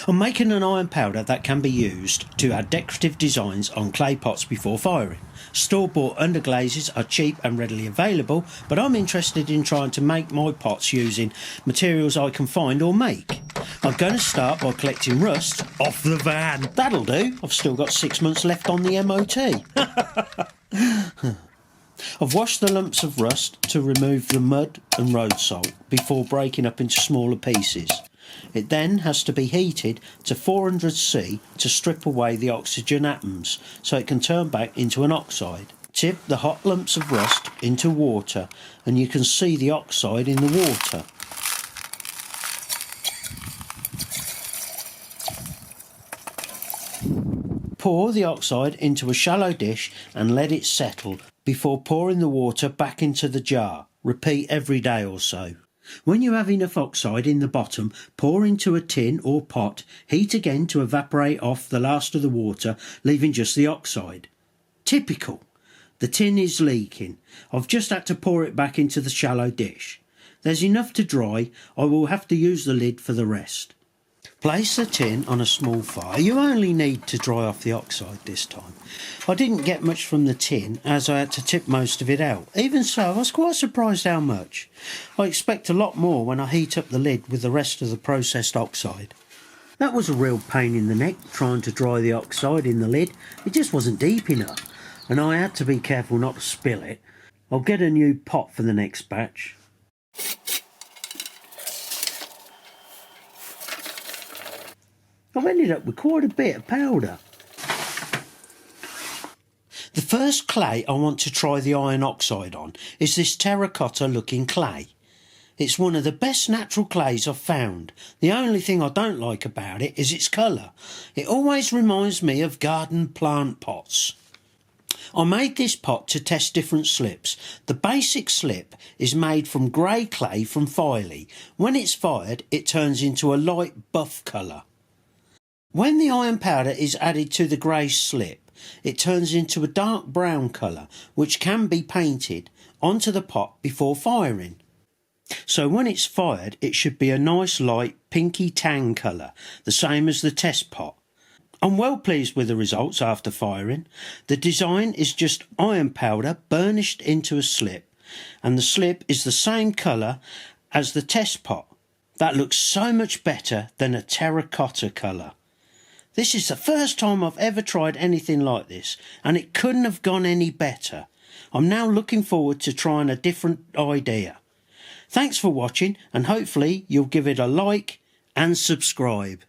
I'm making an iron powder that can be used to add decorative designs on clay pots before firing. Store-bought underglazes are cheap and readily available, but I'm interested in trying to make my pots using materials I can find or make. I'm going to start by collecting rust off the van. That'll do, I've still got 6 months left on the MOT. I've washed the lumps of rust to remove the mud and road salt before breaking up into smaller pieces. It then has to be heated to 400°C to strip away the oxygen atoms so it can turn back into an oxide. Tip the hot lumps of rust into water and you can see the oxide in the water. Pour the oxide into a shallow dish and let it settle before pouring the water back into the jar. Repeat every day or so. When you have enough oxide in the bottom, pour into a tin or pot, heat again to evaporate off the last of the water, leaving just the oxide. Typical. The tin is leaking. I've just had to pour it back into the shallow dish. There's enough to dry. I will have to use the lid for the rest. Place the tin on a small fire. You only need to dry off the oxide this time. I didn't get much from the tin as I had to tip most of it out. Even so, I was quite surprised how much. I expect a lot more when I heat up the lid with the rest of the processed oxide. That was a real pain in the neck trying to dry the oxide in the lid. It just wasn't deep enough and I had to be careful not to spill it. I'll get a new pot for the next batch. I've ended up with quite a bit of powder. The first clay I want to try the iron oxide on is this terracotta looking clay. It's one of the best natural clays I've found. The only thing I don't like about it is its colour. It always reminds me of garden plant pots. I made this pot to test different slips. The basic slip is made from grey clay from Filey. When it's fired, it turns into a light buff colour. When the iron powder is added to the grey slip, it turns into a dark brown colour, which can be painted onto the pot before firing. So when it's fired, it should be a nice light pinky tan colour, the same as the test pot. I'm well pleased with the results after firing. The design is just iron powder burnished into a slip, and the slip is the same colour as the test pot. That looks so much better than a terracotta colour. This is the first time I've ever tried anything like this, and it couldn't have gone any better. I'm now looking forward to trying a different idea. Thanks for watching, and hopefully you'll give it a like and subscribe.